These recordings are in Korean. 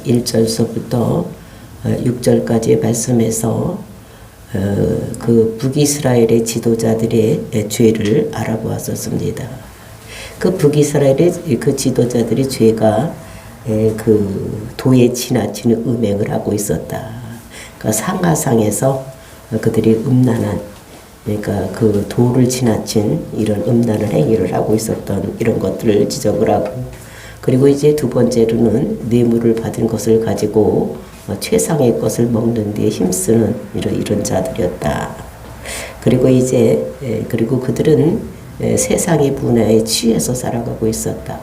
1절서부터 6절까지의 말씀에서 그 북이스라엘의 지도자들의 죄를 알아보았었습니다. 그 북이스라엘의 그 지도자들의 죄가 그 도에 지나치는 음행을 하고 있었다. 그러니까 상하상에서 그들이 음란한, 그러니까 그 도를 지나친 이런 음란한 행위를 하고 있었던 이런 것들을 지적을 하고, 그리고 이제 두 번째로는 뇌물을 받은 것을 가지고 최상의 것을 먹는 데 힘쓰는 이런 자들이었다. 그리고 이제 그리고 그들은 세상의 문화에 취해서 살아가고 있었다.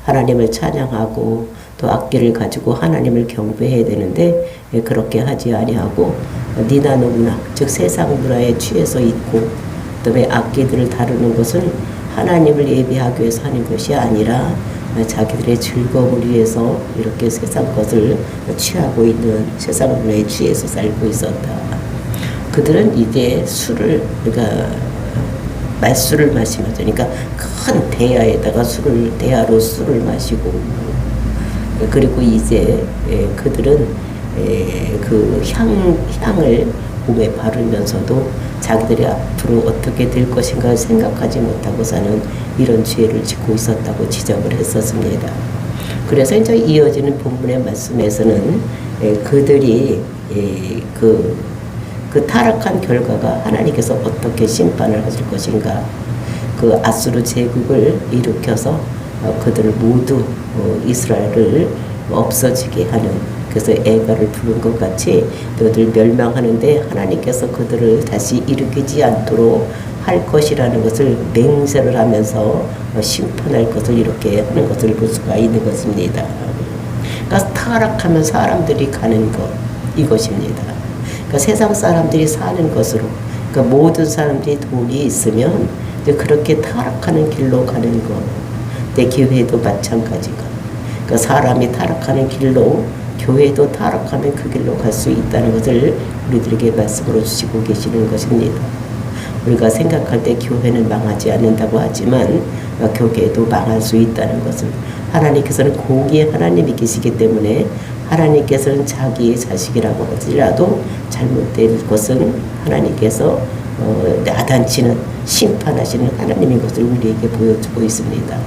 하나님을 찬양하고 또 악기를 가지고 하나님을 경배해야 되는데 그렇게 하지 아니하고 니나노 문화, 즉 세상 문화에 취해서 있고, 그다음에 악기들을 다루는 것은 하나님을 예배하기 위해서 하는 것이 아니라 자기들의 즐거움을 위해서 이렇게 세상 것을 취하고 있는, 세상 문화에 취해서 살고 있었다. 그들은 이제 술을, 그러니까 말술을 마시면서, 그러니까 큰 대야에다가 대야로 술을 마시고, 그리고 이제 그들은 그 향을 몸에 바르면서도 자기들이 앞으로 어떻게 될 것인가 생각하지 못하고 사는 이런 죄를 짓고 있었다고 지적을 했었습니다. 그래서 이제 이어지는 본문의 말씀에서는 그들이 그 타락한 결과가 하나님께서 어떻게 심판을 하실 것인가, 그 아수르 제국을 일으켜서 그들을 모두 이스라엘을 없어지게 하는, 그래서 애가를 부른 것 같이 너들 멸망하는데 하나님께서 그들을 다시 일으키지 않도록 할 것이라는 것을 맹세를 하면서 심판할 것을 이렇게 하는 것을 볼 수가 있는 것입니다. 그러니까 타락하면 사람들이 가는 것, 이것입니다. 그러니까 세상 사람들이 사는 것으로, 그러니까 모든 사람들이 돈이 있으면 그렇게 타락하는 길로 가는 것, 내 교회도 마찬가지가. 그러니까 사람이 타락하는 길로 교회도 타락하면 그 길로 갈 수 있다는 것을 우리들에게 말씀으로 주시고 계시는 것입니다. 우리가 생각할 때 교회는 망하지 않는다고 하지만 교회도 망할 수 있다는 것을, 하나님께서는 공의의 하나님이 계시기 때문에 하나님께서는 자기의 자식이라고 하더라도 잘못된 것은 하나님께서 야단치는, 심판하시는 하나님인 것을 우리에게 보여주고 있습니다.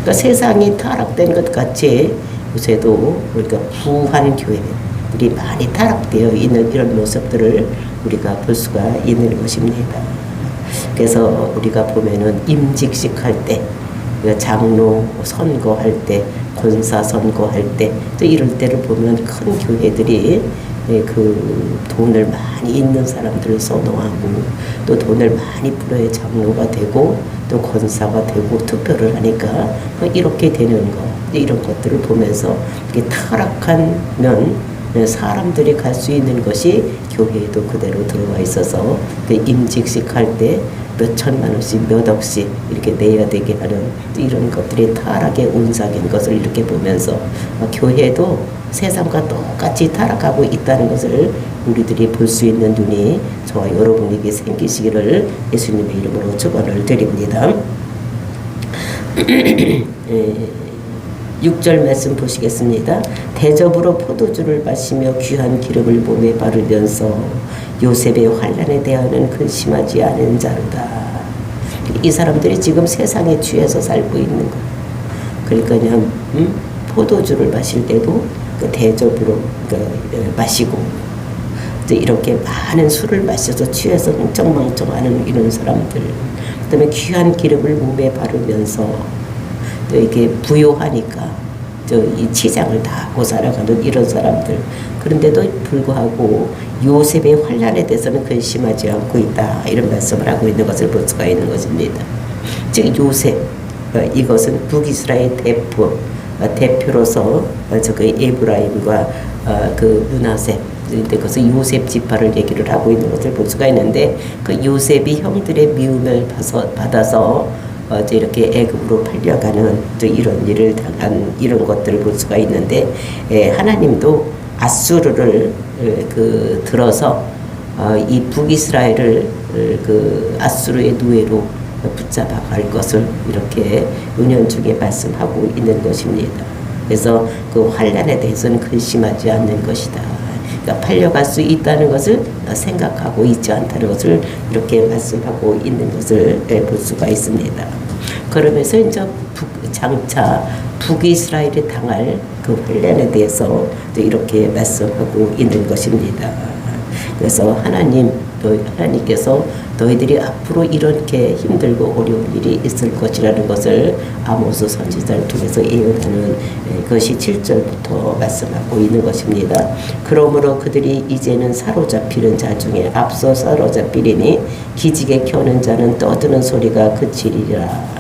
그러니까 세상이 타락된 것 같이 요새도 우리가 부한 교회들이 많이 타락되어 있는 이런 모습들을 우리가 볼 수가 있는 것입니다. 그래서 우리가 보면은 임직식 할 때, 장로 선거할 때, 권사 선거할 때, 또 이럴 때를 보면 큰 교회들이 그 돈을 많이 있는 사람들을 선호하고 또 돈을 많이 풀어야 장로가 되고 또 권사가 되고 투표를 하니까 이렇게 되는 것, 이런 것들을 보면서 이게 타락하면 사람들이 갈 수 있는 것이 교회에도 그대로 들어와 있어서 임직식 할 때 몇 천만 원씩 몇 억씩 이렇게 내야 되게 하는 이런 것들이 타락의 운상인 것을 이렇게 보면서 교회도 세상과 똑같이 타락하고 있다는 것을 우리들이 볼 수 있는 눈이 저와 여러분에게 생기시기를 예수님의 이름으로 축원을 드립니다. 6절 말씀 보시겠습니다. 대접으로 포도주를 마시며 귀한 기름을 몸에 바르면서 요셉의 환난에 대하여는 근심하지 않은 자로다. 이 사람들이 지금 세상에 취해서 살고 있는 거. 그러니까 그냥 포도주를 마실 때도 그 대접으로 마시고, 또 이렇게 많은 술을 마셔서 취해서 흥청망청하는 이런 사람들. 그다음에 귀한 기름을 몸에 바르면서 또 이게 부요하니까 이 치장을 다 하고 살아가는 이런 사람들. 그런데도 불구하고 요셉의 환난에 대해서는 근심하지 않고 있다, 이런 말씀을 하고 있는 것을 볼 수가 있는 것입니다. 즉 요셉, 이것은 북이스라엘 대표로서 그 에브라임과 그 므낫세, 그것은 요셉 지파를 얘기를 하고 있는 것을 볼 수가 있는데, 그 요셉이 형들의 미움을 받아서 이렇게 애굽으로 팔려가는 이런 일을 당한 이런 것들을 볼 수가 있는데, 하나님도 아수르를 들어서 이 북이스라엘을 그 아수르의 노예로 붙잡아 갈 것을 이렇게 은연중에 말씀하고 있는 것입니다. 그래서 그 환난에 대해서는 근심하지 않는 것이다. 그러니까 팔려갈 수 있다는 것을 생각하고 있지 않다는 것을 이렇게 말씀하고 있는 것을 볼 수가 있습니다. 그러면서 이제 장차 북이스라엘이 당할 그 환난에 대해서 이렇게 말씀하고 있는 것입니다. 그래서 하나님께서 너희들이 앞으로 이렇게 힘들고 어려운 일이 있을 것이라는 것을 아모스 선지자를 통해서 예언하는 것이 7절부터 말씀하고 있는 것입니다. 그러므로 그들이 이제는 사로잡히는 자 중에 앞서 사로잡히리니 기지개 켜는 자는 떠드는 소리가 그치리라.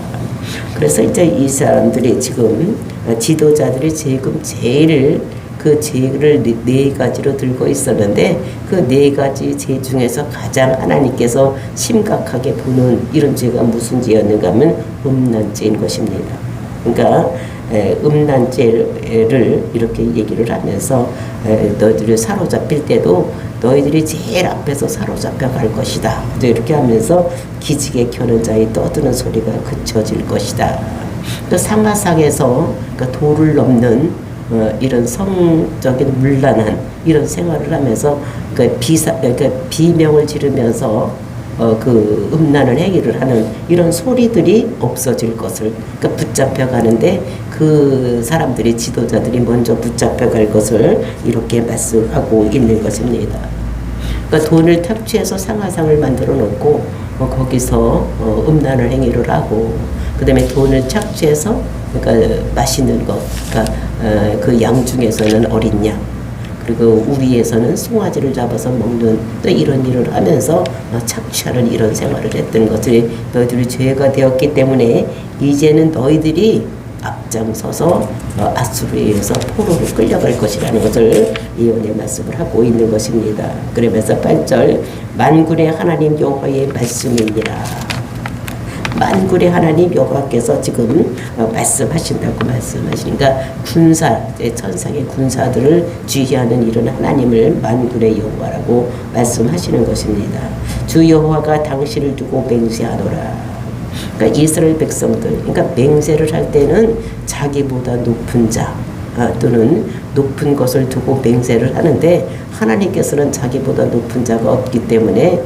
그래서 이제 이 사람들이 지금 지도자들이 지금 제일 그 죄를 네 가지로 들고 있었는데 그 네 가지 죄 중에서 가장 하나님께서 심각하게 보는 이런 죄가 무슨 죄였는가 하면 음란죄인 것입니다. 그러니까 음란죄를 이렇게 얘기를 하면서 너희들이 사로잡힐 때도 너희들이 제일 앞에서 사로잡혀 갈 것이다. 이렇게 하면서 기지개 켜는 자의 떠드는 소리가 그쳐질 것이다. 또 상하상에서 그러니까 도를 넘는 이런 성적인 문란한 이런 생활을 하면서 비명을 지르면서 그 음란한 행위를 하는 이런 소리들이 없어질 것을 그러니까 붙잡혀 가는데 그 사람들이 지도자들이 먼저 붙잡혀 갈 것을 이렇게 말씀하고 있는 것입니다. 그러니까 돈을 탑취해서 상하상을 만들어 놓고 거기서 음란한 행위를 하고 그다음에 돈을 착취해서 그러니까 맛있는 것, 그러니까 그 양 중에서는 어린 양, 그리고 우리에서는 송아지를 잡아서 먹는 또 이런 일을 하면서 착취하는 이런 생활을 했던 것이 너희들이 죄가 되었기 때문에 이제는 너희들이 앞장서서 아수르에 의해서 포로로 끌려갈 것이라는 것을 예언의 말씀을 하고 있는 것입니다. 그러면서 8절 만군의 하나님 여호와의 말씀이니라. 만군의 하나님 여호와께서 지금 말씀하신다고 말씀하시니까 군사, 천상의 군사들을 지휘하는 이런 하나님을 만군의 여호와라고 말씀하시는 것입니다. 주 여호와가 당신을 두고 맹세하노라. 그러니까 이스라엘 백성들, 그러니까 맹세를 할 때는 자기보다 높은 자 또는 높은 것을 두고 맹세를 하는데 하나님께서는 자기보다 높은 자가 없기 때문에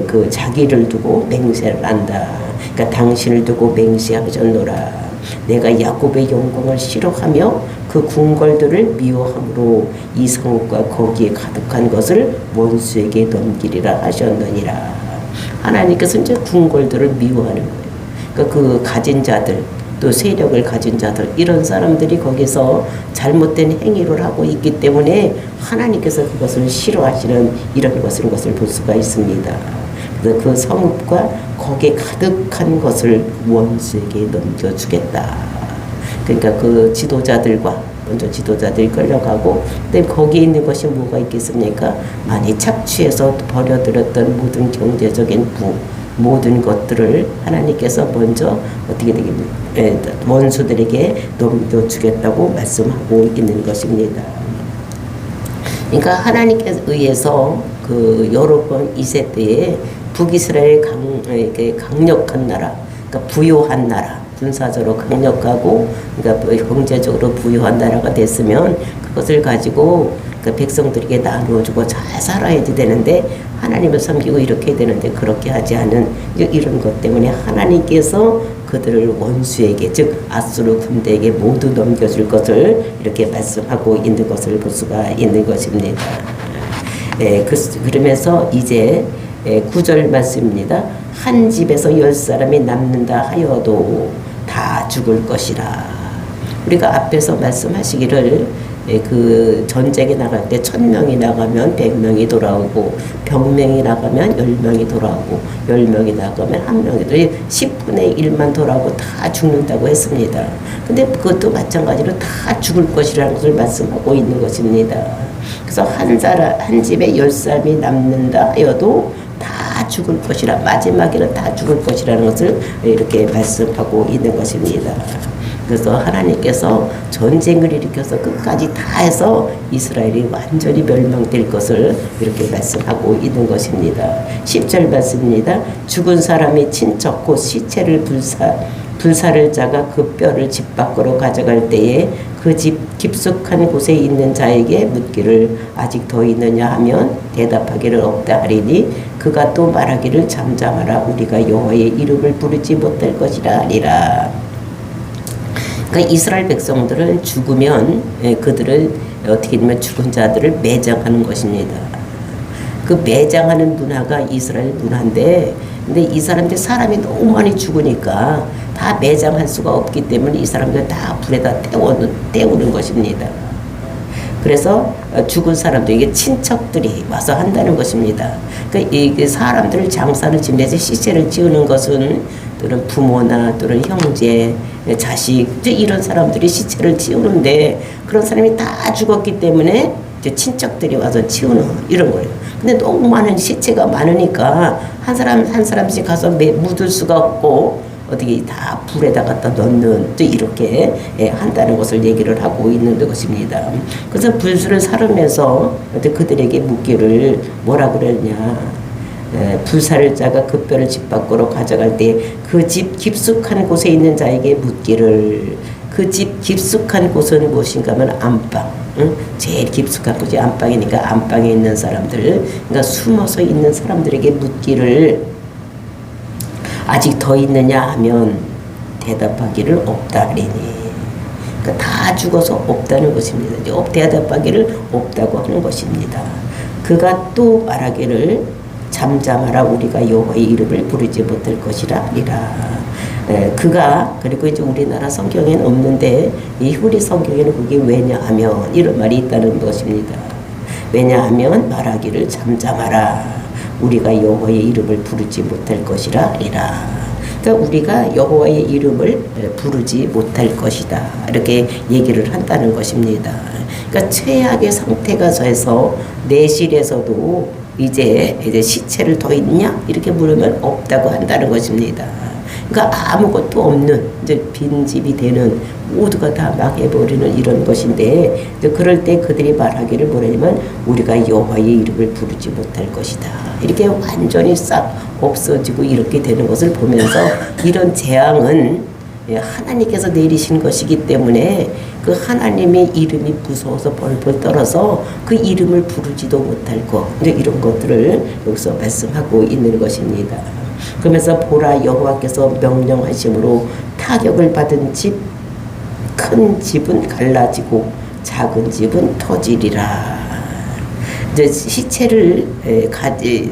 그 자기를 두고 맹세를 한다. 그러니까 당신을 두고 맹세하셨노라. 내가 야곱의 영광을 싫어하며 그 궁궐들을 미워함으로 이 성읍과 거기에 가득한 것을 원수에게 넘기리라 하셨느니라. 하나님께서 이제 궁궐들을 미워하는 거예요. 그러니까 그 가진 자들 또 세력을 가진 자들 이런 사람들이 거기서 잘못된 행위를 하고 있기 때문에 하나님께서 그것을 싫어하시는 이런 것을 볼 수가 있습니다. 그래서 그 성읍과 거기에 가득한 것을 원수에게 넘겨주겠다. 그러니까 그 지도자들과 먼저 지도자들이 끌려가고 근데 거기에 있는 것이 뭐가 있겠습니까? 많이 착취해서 버려들었던 모든 경제적인 모든 것들을 하나님께서 먼저 어떻게 되겠습니까? 원수들에게 넘겨주겠다고 말씀하고 있는 것입니다. 그러니까 하나님께 의해서 그 여러 번 2세대에 북이스라엘 강력한 나라, 그러니까 부요한 나라, 군사적으로 강력하고 그러니까 경제적으로 부요한 나라가 됐으면 그것을 가지고 그 백성들에게 나누어주고 잘 살아야 되는데 하나님을 섬기고 이렇게 되는데 그렇게 하지 않은 이런 것 때문에 하나님께서 그들을 원수에게 즉 아수르 군대에게 모두 넘겨줄 것을 이렇게 말씀하고 있는 것을 볼 수가 있는 것입니다. 그러면서 이제 9절 말씀입니다. 한 집에서 10사람이 남는다 하여도 다 죽을 것이라. 우리가 앞에서 말씀하시기를 그 전쟁에 나갈 때 1000명이 나가면 100명이 돌아오고 병명이 나가면 10명이 돌아오고 10명이 나가면 1명이 10분의 1만 돌아오고 다 죽는다고 했습니다. 근데 그것도 마찬가지로 다 죽을 것이라는 것을 말씀하고 있는 것입니다. 그래서 한 집에 10사람이 남는다 하여도 다 죽을 것이라 마지막에는 다 죽을 것이라는 것을 이렇게 말씀하고 있는 것입니다. 그래서 하나님께서 전쟁을 일으켜서 끝까지 다 해서 이스라엘이 완전히 멸망될 것을 이렇게 말씀하고 있는 것입니다. 10절 말씀입니다. 죽은 사람의 친척 곧 시체를 불사를 자가 그 뼈를 집 밖으로 가져갈 때에 그 집 깊숙한 곳에 있는 자에게 묻기를 아직 더 있느냐 하면 대답하기를 없다 하리니 그가 또 말하기를 잠잠하라 우리가 여호와의 이름을 부르지 못할 것이라 하리라. 그러니까 이스라엘 백성들은 죽으면 그들을 어떻게 보면 죽은 자들을 매장하는 것입니다. 그 매장하는 문화가 이스라엘 문화인데, 근데 이 사람들 사람이 너무 많이 죽으니까 다 매장할 수가 없기 때문에 이 사람들 다 불에다 태우는 것입니다. 그래서 죽은 사람들, 이게 친척들이 와서 한다는 것입니다. 그러니까 이 사람들을 장사를 지내서 시체를 지우는 것은 또는 부모나 또는 형제, 자식, 이런 사람들이 시체를 치우는데 그런 사람이 다 죽었기 때문에 이제 친척들이 와서 치우는 이런 거예요. 근데 너무 많은 시체가 많으니까 한 사람 한 사람씩 가서 묻을 수가 없고 어떻게 다 불에다 갖다 넣는 또 이렇게 한다는 것을 얘기를 하고 있는 것입니다. 그래서 불수를 사르면서 그들에게 묻기를 뭐라 그러냐? 불사를 자가 그 뼈를 집 밖으로 가져갈 때 그 집 깊숙한 곳에 있는 자에게 묻기를, 그 집 깊숙한 곳은 무엇인가 하면 안방, 제일 깊숙한 곳이 안방이니까 안방에 있는 사람들, 그러니까 숨어서 있는 사람들에게 묻기를 아직 더 있느냐 하면 대답하기를 없다 하리니, 그러니까 다 죽어서 없다는 것입니다. 대답하기를 없다고 하는 것입니다. 그가 또 말하기를 잠잠하라 우리가 여호와의 이름을 부르지 못할 것이라 하리라. 그가, 그리고 이제 우리나라 성경에는 없는데 이 히브리 성경에는 그게 왜냐하면 이런 말이 있다는 것입니다. 왜냐하면 말하기를 잠잠하라 우리가 여호와의 이름을 부르지 못할 것이라 하리라. 그러니까 우리가 여호와의 이름을 부르지 못할 것이다 이렇게 얘기를 한다는 것입니다. 그러니까 최악의 상태가 서해서 내실에서도 이제 시체를 더 있냐 이렇게 물으면 없다고 한다는 것입니다. 그러니까 아무것도 없는 이제 빈집이 되는, 모두가 다 망해버리는 이런 것인데, 이제 그럴 때 그들이 말하기를 뭐냐면 우리가 여호와의 이름을 부르지 못할 것이다 이렇게 완전히 싹 없어지고 이렇게 되는 것을 보면서 이런 재앙은 하나님께서 내리신 것이기 때문에 그 하나님의 이름이 무서워서 벌벌 떨어서 그 이름을 부르지도 못할 것, 이런 것들을 여기서 말씀하고 있는 것입니다. 그러면서 보라 여호와께서 명령하심으로 타격을 받은 집, 큰 집은 갈라지고 작은 집은 터지리라. 이제 시체를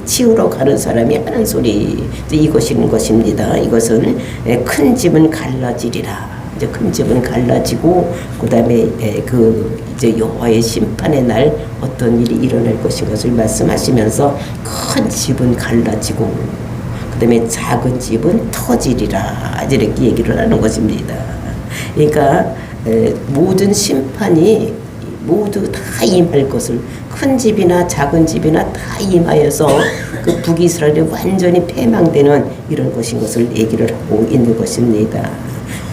치우러 가는 사람이 하는 소리, 이것인 것입니다. 이것은 큰 집은 갈라지리라. 이제 큰 집은 갈라지고 그다음에 이제 여호와의 심판의 날 어떤 일이 일어날 것인 것을 말씀하시면서 큰 집은 갈라지고 그다음에 작은 집은 터지리라 이렇게 얘기를 하는 것입니다. 그러니까 모든 심판이 모두 다 임할 것을, 큰 집이나 작은 집이나 다 임하여서 그 북이스라엘이 완전히 패망되는 이런 것인 것을 얘기를 하고 있는 것입니다.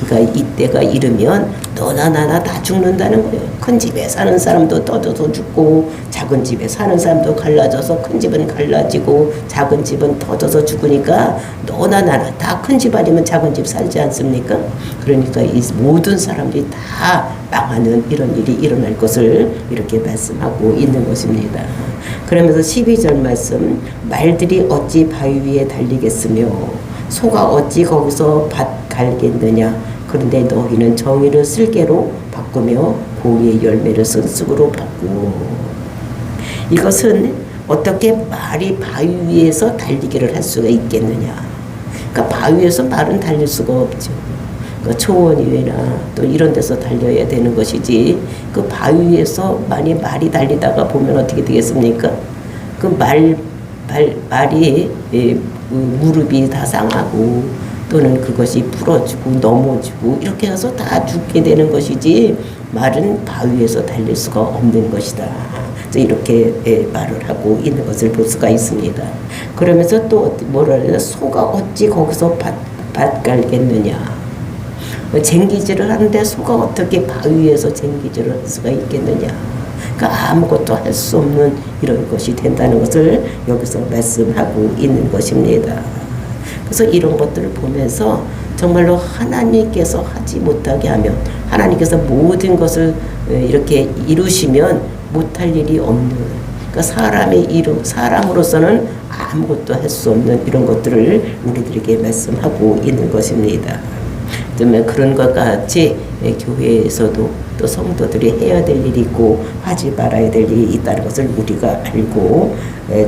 그러니까 이때가 이르면 너나 나나 다 죽는다는 거예요. 큰 집에 사는 사람도 터져서 죽고 작은 집에 사는 사람도 갈라져서 큰 집은 갈라지고 작은 집은 터져서 죽으니까 너나 나나 다 큰 집 아니면 작은 집 살지 않습니까? 그러니까 이 모든 사람들이 다 망하는 이런 일이 일어날 것을 이렇게 말씀하고 있는 것입니다. 그러면서 12절 말씀, 말들이 어찌 바위 위에 달리겠으며 소가 어찌 거기서 밭 갈겠느냐. 그런데 너희는 정의를 쓸개로 바꾸며 공의의 열매를 쓴쑥으로 바꾸고. 이것은 어떻게 말이 바위 위에서 달리기를 할 수가 있겠느냐. 그러니까 바위 위에서 말은 달릴 수가 없죠. 그러니까 초원 위에나 또 이런 데서 달려야 되는 것이지, 그 바위 위에서 만약 말이 달리다가 보면 어떻게 되겠습니까? 그 말이 무릎이 다 상하고 또는 그것이 부러지고 넘어지고 이렇게 해서 다 죽게 되는 것이지, 말은 바위에서 달릴 수가 없는 것이다. 이렇게 말을 하고 있는 것을 볼 수가 있습니다. 그러면서 또 뭐라 그러냐, 소가 어찌 거기서 밭 갈겠느냐. 쟁기질을 하는데 소가 어떻게 바위에서 쟁기질을 할 수가 있겠느냐. 그러니까 아무것도 할 수 없는 이런 것이 된다는 것을 여기서 말씀하고 있는 것입니다. 그래서 이런 것들을 보면서 정말로 하나님께서 하지 못하게 하면, 하나님께서 모든 것을 이렇게 이루시면 못할 일이 없는, 그러니까 사람으로서는 아무것도 할 수 없는 이런 것들을 우리들에게 말씀하고 있는 것입니다. 그러면 그런 것과 같이 교회에서도 또 성도들이 해야 될 일이 있고 하지 말아야 될 일이 있다는 것을 우리가 알고,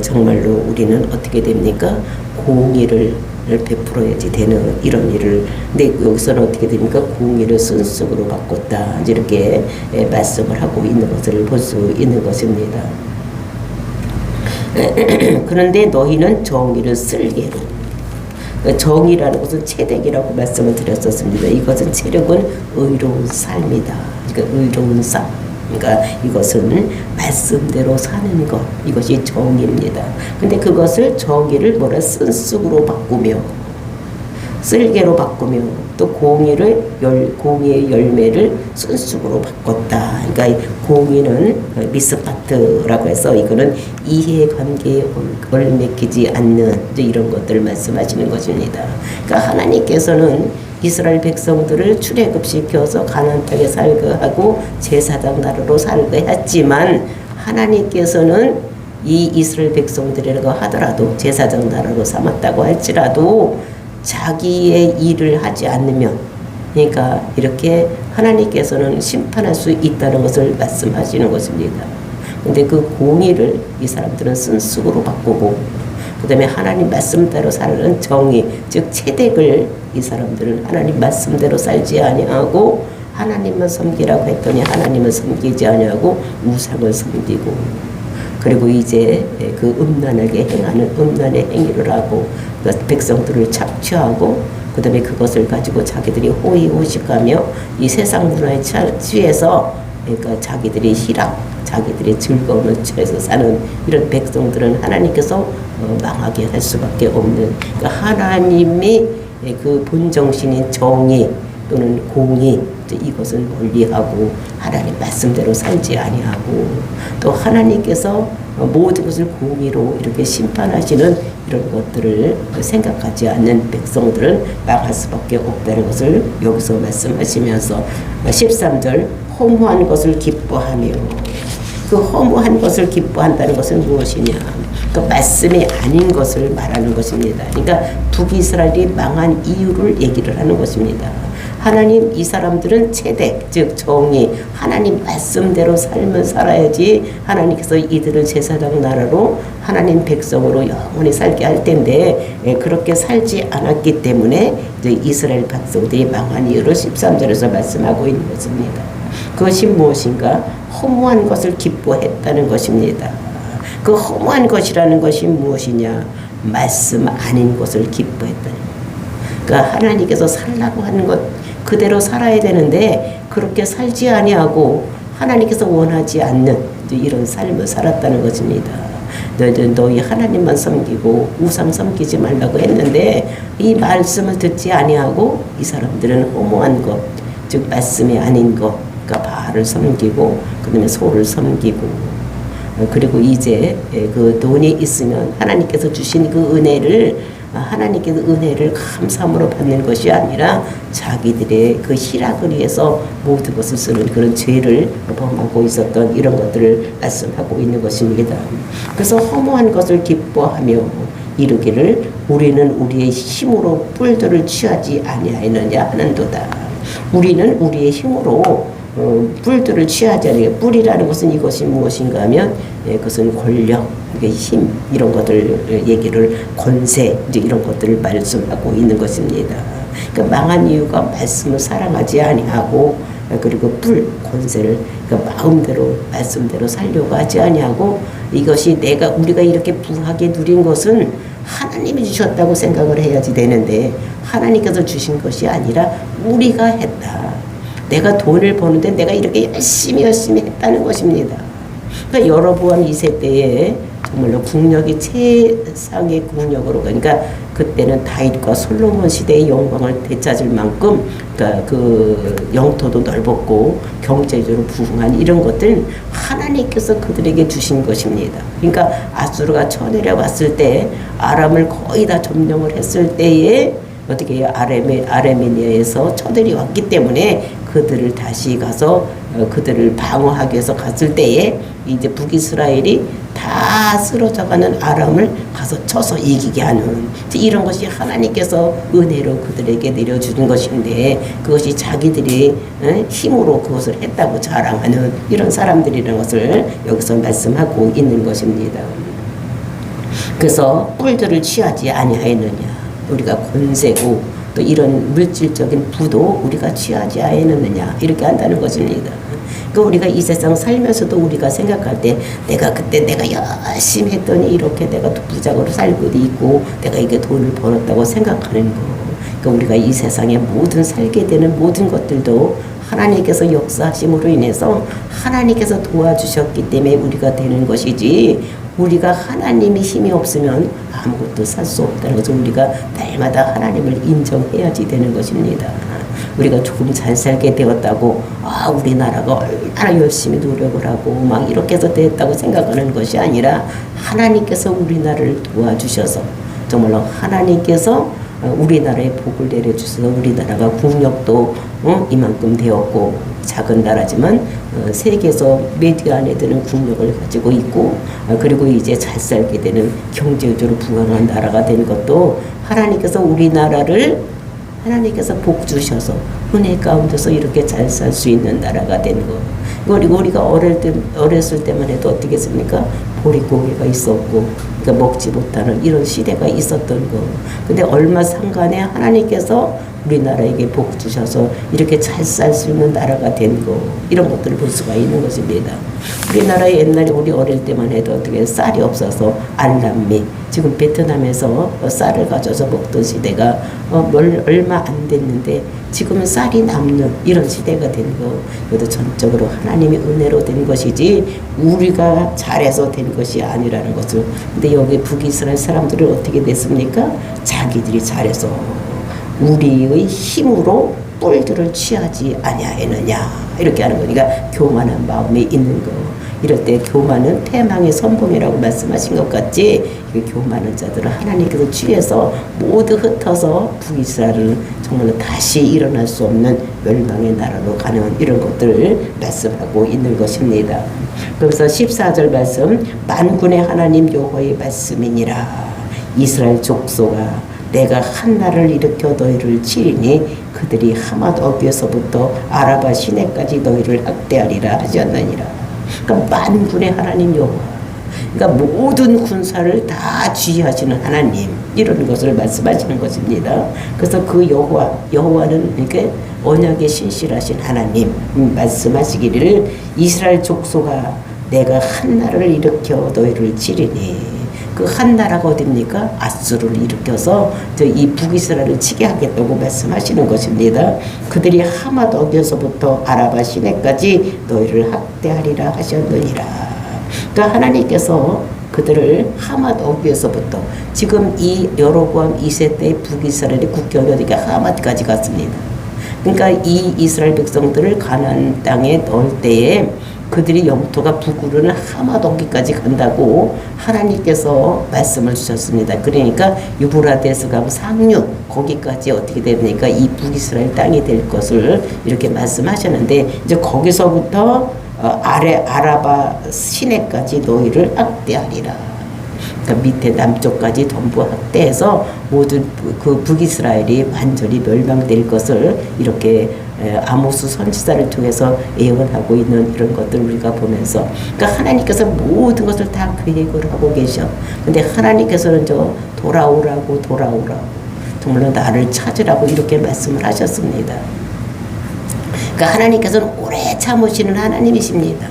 정말로 우리는 어떻게 됩니까? 공의를 베풀어야지 되는 이런 일을, 근데 여기서는 어떻게 됩니까? 공의를 쓴쑥으로 바꿨다, 이렇게 말씀을 하고 있는 것을 볼 수 있는 것입니다. 그런데 너희는 정의를 쓸개로, 정의라는 것은 체득이라고 말씀을 드렸었습니다. 이것은 체력은 의로운 삶이다. 그러니까 의로운 삶. 그러니까 이것은 말씀대로 사는 것, 이것이 정의입니다. 근데 그것을 정의를 쓴쑥으로 바꾸며, 쓸개로 바꾸며, 또 공의의 열매를 쓴쑥으로 바꿨다. 그러니까 공의는 미스파트라고 해서 이거는 이해관계에 얽매이지 않는 이런 것들을 말씀하시는 것입니다. 그러니까 하나님께서는 이스라엘 백성들을 출애굽시켜서 가나안 땅에 살게 하고 제사장 나라로 살게 했지만, 하나님께서는 이 이스라엘 백성들이라고 하더라도 제사장 나라로 삼았다고 할지라도 자기의 일을 하지 않으면, 그러니까 이렇게 하나님께서는 심판할 수 있다는 것을 말씀하시는 것입니다. 근데 그 공의를 이 사람들은 쓴쑥으로 바꾸고, 그 다음에 하나님 말씀대로 사는 정의, 즉 체득을 이 사람들은 하나님 말씀대로 살지 아니하고, 하나님만 섬기라고 했더니 하나님을 섬기지 아니하고 우상을 섬기고, 그리고 이제 그 음란하게 행하는 음란의 행위를 하고, 그 백성들을 착취하고, 그 다음에 그것을 가지고 자기들이 호의호식하며 이 세상 문화에 취해서, 그러니까 자기들이 희락, 자기들의 즐거움을 취해서 사는 이런 백성들은 하나님께서 망하게 할 수밖에 없는, 그러니까 하나님이 그 본정신인 정의 또는 공의, 이것을 멀리하고 하나님 말씀대로 살지 아니하고, 또 하나님께서 모든 것을 공의로 이렇게 심판하시는 이런 것들을 생각하지 않는 백성들은 망할 수밖에 없다는 것을 여기서 말씀하시면서 13절, 허무한 것을 기뻐하며, 그 허무한 것을 기뻐한다는 것은 무엇이냐? 그 말씀이 아닌 것을 말하는 것입니다. 그러니까 북이스라엘이 망한 이유를 얘기를 하는 것입니다. 하나님, 이 사람들은 체득, 즉 정의, 하나님 말씀대로 삶을 살아야지 하나님께서 이들을 제사장 나라로 하나님 백성으로 영원히 살게 할 텐데, 그렇게 살지 않았기 때문에 이제 이스라엘 백성들이 망한 이유를 13절에서 말씀하고 있는 것입니다. 그것이 무엇인가? 허무한 것을 기뻐했다는 것입니다. 그 허무한 것이라는 것이 무엇이냐? 말씀 아닌 것을 기뻐했다는 것. 그러니까 하나님께서 살라고 하는 것 그대로 살아야 되는데 그렇게 살지 아니하고 하나님께서 원하지 않는 이런 삶을 살았다는 것입니다. 너희 하나님만 섬기고 우상 섬기지 말라고 했는데 이 말씀을 듣지 아니하고 이 사람들은 허무한 것, 즉 말씀이 아닌 것, 그러니까 바알을 섬기고 그다음에 소를 섬기고, 그리고 이제 그 돈이 있으면 하나님께서 주신 그 은혜를, 하나님께서 은혜를 감사함으로 받는 것이 아니라 자기들의 그 희락을 위해서 모든 것을 쓰는 그런 죄를 범하고 있었던 이런 것들을 말씀하고 있는 것입니다. 그래서 허무한 것을 기뻐하며 이르기를 우리는 우리의 힘으로 뿔들을 취하지 아니하였느냐 하는도다. 우리는 우리의 힘으로 뿔들을 취하지 않아요. 뿔이라는 것은 이것이 무엇인가 하면 그것은 권력, 힘, 이런 것들 얘기를, 권세, 이제 이런 것들을 말씀하고 있는 것입니다. 그러니까 망한 이유가 말씀을 사랑하지 아니하고, 그리고 뿔, 권세를 그러니까 마음대로 말씀대로 살려고 하지 아니하고, 이것이 우리가 이렇게 부하게 누린 것은 하나님이 주셨다고 생각을 해야지 되는데 하나님께서 주신 것이 아니라 우리가 했다. 내가 돈을 버는데 내가 이렇게 열심히 했다는 것입니다. 그러니까 여로보암 2세 때에 정말로 국력이 최상의 국력으로, 그러니까 그때는 다윗과 솔로몬 시대의 영광을 되찾을 만큼 그러니까 그 영토도 넓었고 경제적으로 부흥한 이런 것들은 하나님께서 그들에게 주신 것입니다. 그러니까 아수르가 쳐내려왔을 때 아람을 거의 다 점령을 했을 때에 어떻게 해요? 아르메니아에서 쳐들이 왔기 때문에 그들을 다시 가서 그들을 방어하기 위해서 갔을 때에 이제 북이스라엘이 다 쓰러져가는 아람을 가서 쳐서 이기게 하는 이런 것이 하나님께서 은혜로 그들에게 내려주는 것인데 그것이 자기들이 힘으로 그것을 했다고 자랑하는 이런 사람들이라는 것을 여기서 말씀하고 있는 것입니다. 그래서 뿔들을 취하지 아니하였느냐, 우리가 권세고 또 이런 물질적인 부도 우리가 취하지 아니하느냐 이렇게 한다는 것입니다. 그러니까 우리가 이 세상 살면서도 우리가 생각할 때 내가 그때 내가 열심히 했더니 이렇게 내가 부자로 살고도 있고 내가 이게 돈을 벌었다고 생각하는 거. 그러니까 우리가 이 세상에 모든 살게 되는 모든 것들도 하나님께서 역사하심으로 인해서 하나님께서 도와주셨기 때문에 우리가 되는 것이지, 우리가 하나님이 힘이 없으면 아무것도 살 수 없다는 것을 우리가 날마다 하나님을 인정해야지 되는 것입니다. 우리가 조금 잘 살게 되었다고 우리나라가 얼마나 열심히 노력을 하고 막 이렇게 해서 됐다고 생각하는 것이 아니라 하나님께서 우리나라를 도와주셔서 정말로 하나님께서 우리나라에 복을 내려주셔서 우리나라가 국력도 이만큼 되었고 작은 나라지만 세계에서 메디어 안에 드는 국력을 가지고 있고 그리고 이제 잘 살게 되는 경제적으로 부강한 나라가 된 것도 하나님께서 우리나라를 하나님께서 복 주셔서 은혜 가운데서 이렇게 잘 살 수 있는 나라가 된 거. 그리고 우리가 어렸을 때만 해도 어떻게 했습니까? 보릿고개가 있었고 그러니까 먹지 못하는 이런 시대가 있었던 거. 근데 얼마 상간에 하나님께서 우리나라에게 복 주셔서 이렇게 잘 살 수 있는 나라가 된 거, 이런 것들을 볼 수가 있는 것입니다. 우리나라에 옛날에 우리 어릴 때만 해도 어떻게 쌀이 없어서 알람미, 지금 베트남에서 쌀을 가져서 먹던 시대가 얼마 안 됐는데 지금은 쌀이 남는 이런 시대가 된 거, 이것도 전적으로 하나님의 은혜로 된 것이지 우리가 잘해서 된 것이 아니라는 것을. 근데 여기 북이스라엘 사람들은 어떻게 됐습니까? 자기들이 잘해서 우리의 힘으로 뿔들을 취하지 아니하였느냐 이렇게 하는 거니까 교만한 마음이 있는 거. 이럴 때 교만은 패망의 선봉이라고 말씀하신 것 같지, 교만한 자들은 하나님께서 취해서 모두 흩어서 북이스라엘을 정말로 다시 일어날 수 없는 멸망의 나라로 가는 이런 것들을 말씀하고 있는 것입니다. 그래서 14절 말씀, 만군의 하나님 여호와의 말씀이니라. 이스라엘 족속아, 내가 한 나라를 일으켜 너희를 치리니 그들이 하맛 어귀에서부터 아라바 시내까지 너희를 학대하리라 하셨느니라. 그러니까 만군의 하나님 여호와, 그러니까 모든 군사를 다 지휘하시는 하나님, 이런 것을 말씀하시는 것입니다. 그래서 그 여호와는 이렇게 언약에 신실하신 하나님 말씀하시기를, 이스라엘 족속아, 내가 한 나라를 일으켜 너희를 치리니. 그 한 나라가 어딥니까? 아수르를 일으켜서 이 북이스라엘을 치게 하겠다고 말씀하시는 것입니다. 그들이 하맛 어귀에서부터 아라바 시내까지 너희를 학대하리라 하셨느니라. 그러니까 하나님께서 그들을 하맛 어귀에서부터, 지금 이 여로보암 2세 때 북이스라엘의 국경이 어디가 하맛까지 갔습니다. 그러니까 이 이스라엘 백성들을 가나안 땅에 넣을 때에 그들이 영토가 북으로는 하맛 어귀까지 간다고 하나님께서 말씀을 주셨습니다. 그러니까 유브라데스강 상류 거기까지 어떻게 됩니까? 이 북이스라엘 땅이 될 것을 이렇게 말씀하셨는데, 이제 거기서부터 아라바 시내까지 너희를 학대하리라. 그러니까 밑에 남쪽까지 전부 학대해서 모든 그 북이스라엘이 완전히 멸망될 것을 이렇게 아모스 선지자를 통해서 예언하고 있는 이런 것들 우리가 보면서, 그러니까 하나님께서 모든 것을 다 계획을 하고 계셔. 근데 하나님께서는 돌아오라고 정말로 나를 찾으라고 이렇게 말씀을 하셨습니다. 그러니까 하나님께서는 오래 참으시는 하나님이십니다.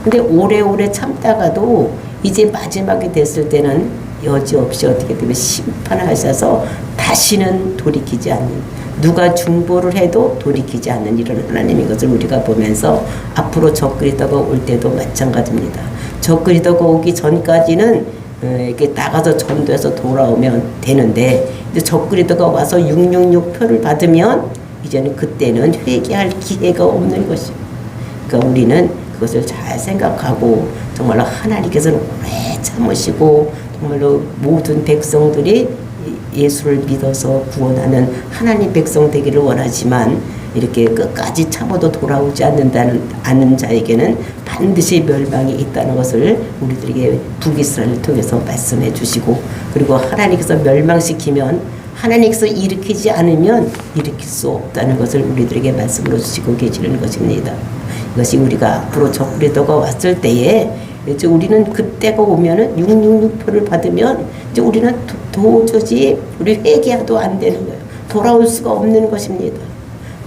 근데 오래오래 참다가도 이제 마지막이 됐을 때는 여지없이 어떻게 되면 심판을 하셔서 다시는 돌이키지 않는, 누가 중보를 해도 돌이키지 않는 이런 하나님인 것을 우리가 보면서 앞으로 적그리스도가 올 때도 마찬가지입니다. 적그리스도가 오기 전까지는 이렇게 나가서 전도해서 돌아오면 되는데 이제 적그리스도가 와서 666표를 받으면 이제는 그때는 회개할 기회가 없는 것이에요. 그러니까 우리는 그것을 잘 생각하고 정말로 하나님께서는 오래 참으시고 정말로 모든 백성들이 예수를 믿어서 구원하는 하나님 백성 되기를 원하지만 이렇게 끝까지 참아도 돌아오지 않는 자에게는 반드시 멸망이 있다는 것을 우리들에게 북이스라엘을 통해서 말씀해 주시고, 그리고 하나님께서 멸망시키면 하나님께서 일으키지 않으면 일으킬 수 없다는 것을 우리들에게 말씀으로 주시고 계시는 것입니다. 이것이 우리가 앞으로 적그리스도가 왔을 때에 이제 우리는 그때가 오면은 666표를 받으면 이제 우리는 도저히 우리 회개도 안 되는 거예요. 돌아올 수가 없는 것입니다.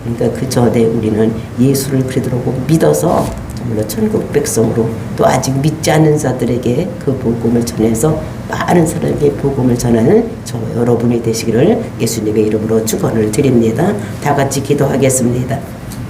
그러니까 그 전에 우리는 예수를 그리스도로 믿어서 정말로 천국 백성으로, 또 아직 믿지 않는 자들에게 그 복음을 전해서 많은 사람에게 복음을 전하는 저 여러분이 되시기를 예수님의 이름으로 축원을 드립니다. 다 같이 기도하겠습니다.